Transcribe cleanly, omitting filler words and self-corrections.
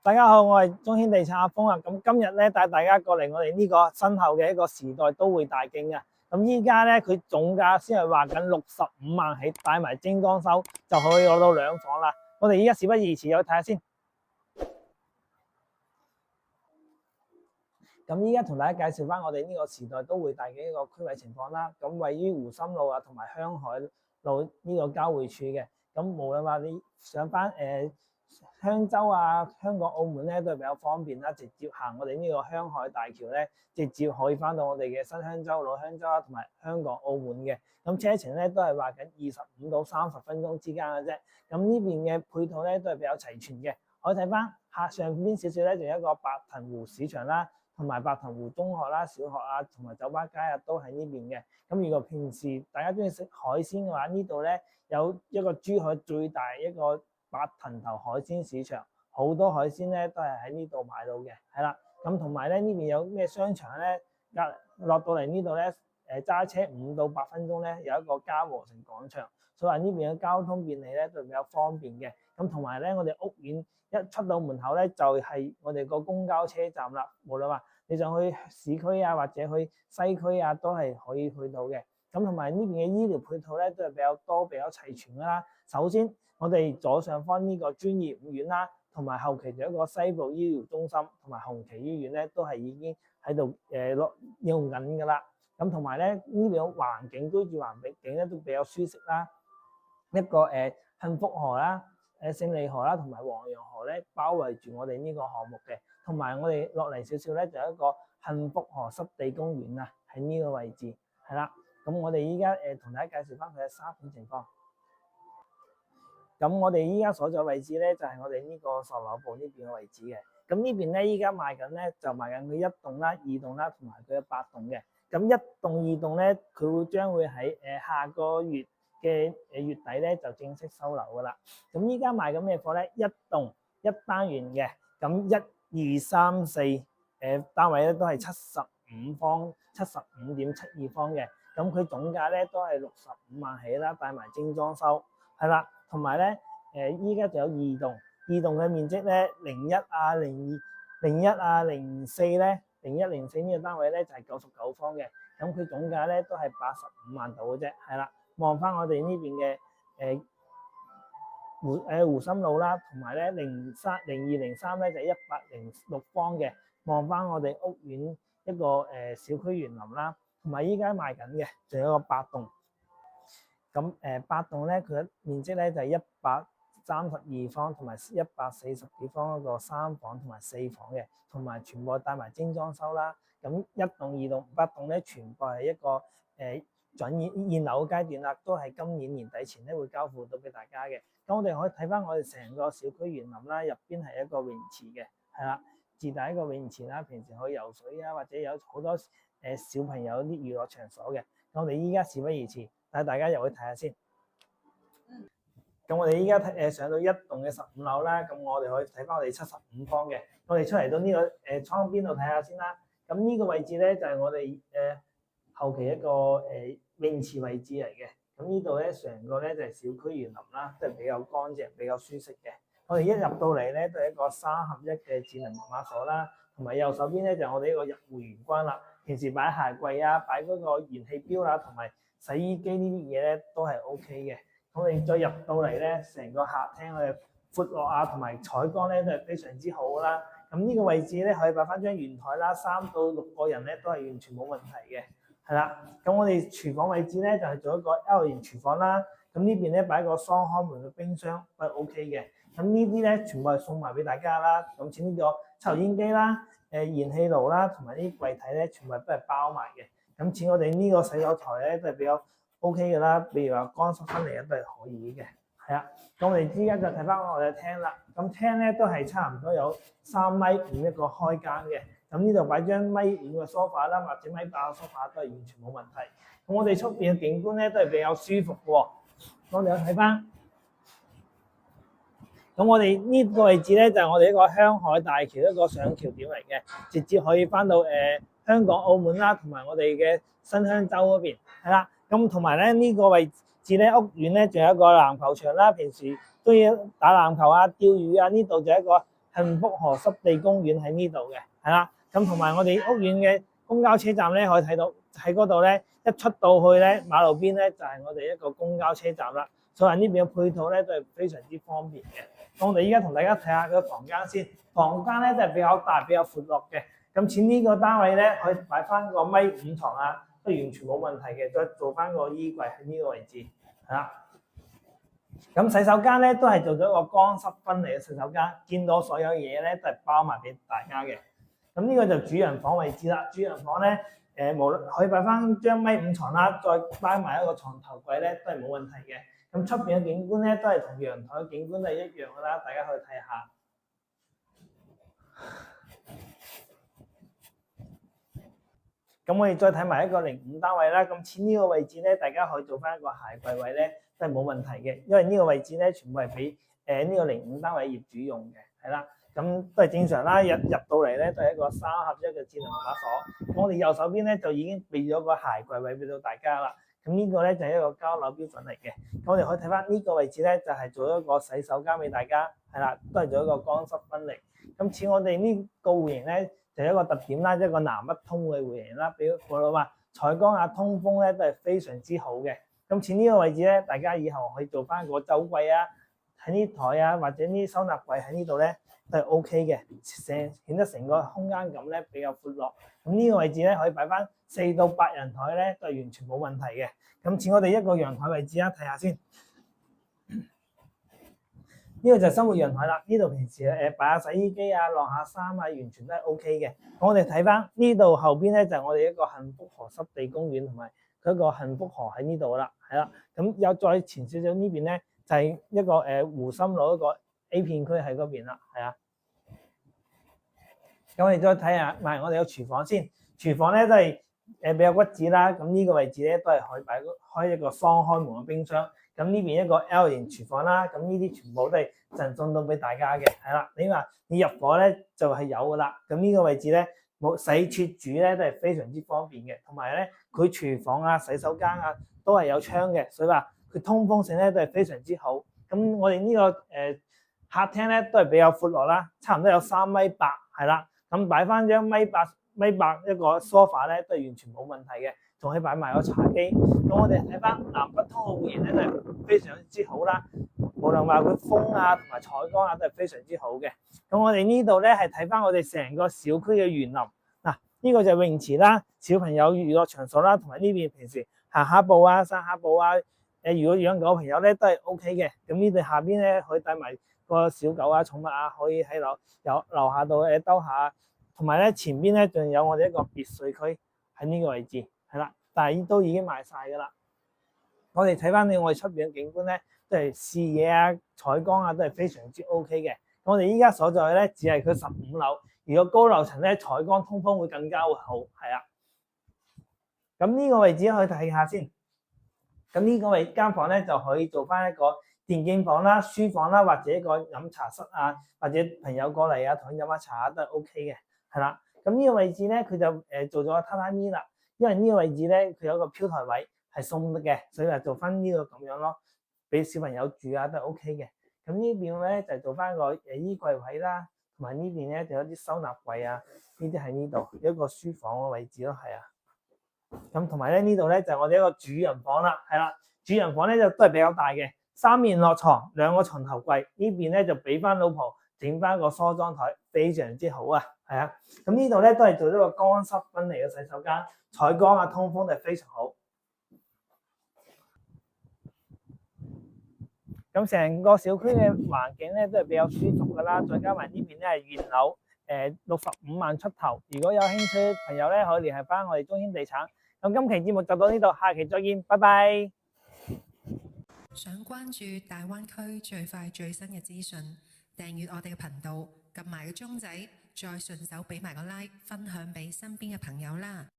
大家好，我係中興地產阿峰啊。咁今日咧帶大家過嚟我哋呢個身後嘅一個時代都會大徑啊。咁依家咧佢總價先係話緊65萬起，帶埋精裝修就可以攞到2房啦。我哋依家事不宜遲，有睇下先。咁依家同大家介紹翻我哋呢個時代都會大嘅一個區位情況啦。咁位於湖心路啊同埋香海路呢個交匯處嘅。咁無論話你上翻香洲啊、香港、澳門咧都係比較方便啦，直接行我哋呢個香海大橋咧，直接可以翻到我哋嘅新香洲、老香洲啊同埋香港、澳門嘅。咁車程咧都係話緊25到30分鐘之間嘅啫。咁呢邊嘅配套咧都係比較齊全嘅。可以睇翻上邊少少咧，仲有一個白藤湖市場啦。同埋白藤湖中學啦、小學啊，同埋酒吧街啊，都喺呢邊嘅。咁如果平時大家中意食海鮮嘅話，呢度咧有一個珠海最大一個白藤頭海鮮市場，好多海鮮咧都係喺呢度買到嘅，係啦。咁同埋咧呢邊有咩商場咧？落到嚟呢度咧，揸車5到8分鐘咧，有一個嘉禾城廣場，所以話呢邊嘅交通便利咧都比較方便嘅。咁同埋咧，我哋屋苑一出到門口咧，就係我哋個公交車站啦。無論話你想去市區啊，或者去西區啊，都係可以去到嘅。咁同埋呢邊嘅醫療配套咧，都係比較多、比較齊全啦。首先，我哋左上方呢個專業五院啦，同埋後期就一個西部醫療中心同埋紅旗醫院咧，都係已經喺度用緊㗎啦。咁同埋咧，呢邊嘅環境居住環境咧都比較舒適啦。一個幸福河啦、勝利河啦同埋黃楊河咧包圍住我哋呢個項目嘅。同埋我哋落嚟少少咧，就有一個幸福河濕地公園啊，喺呢個位置係啦。咁我哋依家同大家介紹翻佢嘅沙盤情況。咁我哋依家所在位置咧，就係我哋呢個售樓部呢邊嘅位置嘅。咁呢邊咧依家賣緊咧，就賣緊佢1棟啦、2棟啦同埋佢嘅8棟嘅。咁1棟、2棟咧，佢將會喺下個月嘅月底咧就正式收樓噶啦。咁依家賣緊咩貨咧？1棟1單元嘅，咁1、2、3、4單位咧都係75方，75.72方嘅。咁佢總價咧都係65萬起啦，帶埋精裝修，係啦。同埋咧依家仲有2棟嘅面積咧01啊、02、01啊、04咧，01、04呢個單位咧就係99方嘅。咁佢總價咧都係85萬度嘅啫，係啦。望翻我哋呢邊嘅湖心路啦，同埋咧02、03咧就106方嘅。望翻我哋屋苑一個小區園林啦，同埋依家賣緊嘅仲有一個8棟。咁8棟咧佢嘅面積咧就係132方同埋140幾方，一個3房同埋4房嘅，同埋全部帶埋精裝修啦。咁1棟、2棟、8棟咧全部係一個準現樓階段啦，都係今年年底前咧會交付到俾大家嘅。咁我哋可以睇翻我哋成個小區園林啦，入邊係一個泳池嘅，係啦，自帶一個泳池啦，平時可以游水啊，或者有好多小朋友啲娛樂場所嘅。咁我哋依家事不宜遲，帶大家入去睇下先。咁我哋依家上到1棟嘅15樓啦，咁我哋可以睇翻我哋75方嘅。我哋出嚟到呢個窗邊度睇下先啦。咁呢個位置咧就係我哋後期一個泳池位置嚟嘅。咁呢度咧成個咧就係小區園林啦，都係比較乾淨、比較舒適嘅。我哋一入到嚟咧都係一個3合1嘅智能密碼鎖啦，同埋右手邊咧就係我哋一個入戶玄關啦。平時擺鞋櫃啊、擺嗰個燃氣錶啦，同埋洗衣機呢啲嘢咧都係 OK 嘅。我哋再入到嚟咧，成個客廳嘅闊落啊，同埋採光咧都係非常之好啦。咁呢個位置咧可以擺翻張圓台啦，3到6個人咧都係完全冇問題嘅，係啦。咁我哋廚房位置咧就係做一個 L 型廚房啦。咁呢邊咧擺個雙開門嘅冰箱都係 OK 嘅。咁呢啲咧全部係送埋俾大家啦。咁似呢個抽油煙機啦、燃氣爐啦，同埋啲櫃體咧全部都係包埋嘅。咁似我哋呢個洗手台咧都係比較 OK 嘅啦，譬如話乾濕分離咧都係可以嘅，係啊。咁我哋依家就睇翻我哋嘅廳啦。咁廳咧都係差唔多有3.5米一個開間嘅。咁呢度擺張1.5米嘅梳化啦，或者1.8米嘅梳化都係完全冇問題。咁我哋出邊嘅景觀咧都係比較舒服嘅喎。我哋去睇翻。咁我哋呢個位置咧就係我哋一個香海大橋一個上橋點嚟嘅，直接可以翻到香港、澳門啦，同埋我哋嘅新香洲嗰邊，係啦。咁同埋咧呢個位置咧屋苑咧仲有一個籃球場啦，平時都要打籃球啊、釣魚啊，呢度就係一個幸福河濕地公園喺呢度嘅，係啦。咁同埋我哋屋苑嘅公交車站咧，可以睇到喺嗰度咧，一出到去咧馬路邊咧就係我哋一個公交車站啦。所以呢邊嘅配套咧都係非常之方便嘅。我哋依家同大家睇下個房間先，房間咧都係比較大、比較闊落嘅。咁似呢個單位咧，可以擺翻個米5床啊，都完全冇問題嘅。再做翻個衣櫃喺呢個位置，係啦。咁洗手間咧都係做咗一個乾濕分離嘅洗手間，見到所有嘢咧都係包埋俾大家嘅。咁呢個就主人房位置啦。主人房咧無論可以擺翻張米5床啦，再拉埋一個床頭櫃咧都係冇問題嘅。咁出邊嘅景觀咧都係同陽台嘅景觀都係一樣噶啦，大家可以睇下。咁我哋再睇埋一個05單位啦。咁似呢個位置咧，大家可以做翻一個鞋櫃位咧，都係冇問題嘅，因為呢個位置咧全部係俾呢個05單位業主用嘅，係啦。咁都係正常啦，入到嚟咧都係一個3合1嘅智能密碼鎖。咁我哋右手邊咧就已經備咗個鞋櫃位俾到大家啦。咁呢個咧就係一個交樓標準嚟嘅。咁我哋可以睇翻呢個位置咧，就係做一個洗手間俾大家，係啦，都係做一個乾濕分離。咁似我哋呢個戶型咧，就一個特點啦，一個南北通嘅戶型啦，俾我哋話採光啊、通風咧都係非常之好嘅。咁似呢個位置咧，大家以後可以做翻個酒櫃啊，喺呢台啊，或者呢收納櫃喺呢度咧都係 OK 嘅，顯得成個空間感咧比較闊落。咁呢個位置咧可以擺翻4到8人台咧都係完全冇問題嘅。咁似我哋一個陽台位置啊，睇下先。呢個就係生活陽台啦，呢度平時擺下洗衣機啊、晾下衫啊，完全都係 OK 嘅。我哋睇翻呢度後邊咧，就係我哋一個幸福河濕地公園同埋佢一個幸福河喺呢度啦，係啦。咁有再前少少呢邊咧，就係一個湖心路一個 A 片區喺嗰邊啦，係啊。咁我哋再睇下埋我哋個廚房先，廚房咧都係比較骨子啦。咁呢個位置咧都係可以擺開一個雙開門嘅冰箱。咁呢邊一個 L 型廚房啦，咁呢啲全部都係贈送到俾大家嘅，係啦。你話你入伙咧就係有噶啦。咁呢個位置咧冇洗切煮咧都係非常之方便嘅，同埋咧佢廚房啊、洗手間啊都係有窗嘅，所以話佢通風性咧都係非常之好。咁我哋呢個客廳咧都係比較闊落啦，差唔多有3.8米，係啦。咁擺翻張1.8米一個 sofa 咧都係完全冇問題嘅。仲可以擺埋個茶几。咁我哋睇翻南北通嘅戶型咧，都係非常之好啦。無論話佢風啊同埋採光啊，都係非常之好嘅。咁我哋呢度咧係睇翻我哋成個小區嘅園林。嗱，呢個就係泳池啦，小朋友娛樂場所啦，同埋呢邊平時行下步啊、散下步啊。如果養狗朋友咧都係 OK 嘅。咁呢度下邊咧可以帶埋個小狗啊、寵物啊，可以喺樓下度兜下。同埋咧前邊咧仲有我哋一個別墅區喺呢個位置。係啦，但係都已經賣晒噶啦。我哋睇翻我哋出邊嘅景觀咧，都係視野啊、採光啊，都係非常之 OK 嘅。我哋依家所在咧，只係佢15樓，如果高樓層咧，採光通風會更加好。係啊，咁呢個位置可以睇下先。咁呢個間房咧就可以做翻一個電競房啦、書房啦，或者一個飲茶室啊，或者朋友過嚟啊，同佢飲下茶都係 OK 嘅。係啦，咁呢個位置咧，佢就做咗個榻榻米啦。因為呢個位置咧，佢有個飄台位係送得嘅，所以話做翻呢個咁樣咯，俾小朋友住啊都係 OK 嘅。咁呢邊咧就做翻個衣櫃位啦，同埋呢邊咧就有啲收納櫃啊，呢啲喺呢度一個書房嘅位置咯，係啊。咁同埋咧呢度咧就係我哋一個主人房啦，係啦，主人房咧就都係比較大嘅，3面落床，2個床頭櫃，呢邊咧就俾翻老婆整翻個梳妝台，非常之好啊，係啊。咁呢度咧都係做咗個乾濕分離嘅洗手間。採光啊、通風都係非常好。咁成個小區嘅環境咧都係比較舒服噶啦，再加埋呢邊咧係現樓，65萬出頭。如果有興趣嘅朋友咧，可以聯繫翻我哋中興地產。咁今期節目就到呢度，下期再見，拜拜。想關注大灣區最快最新嘅資訊，訂閱我哋嘅頻道，撳埋個鐘仔，再順手俾埋個 like，分享俾身邊嘅朋友啦。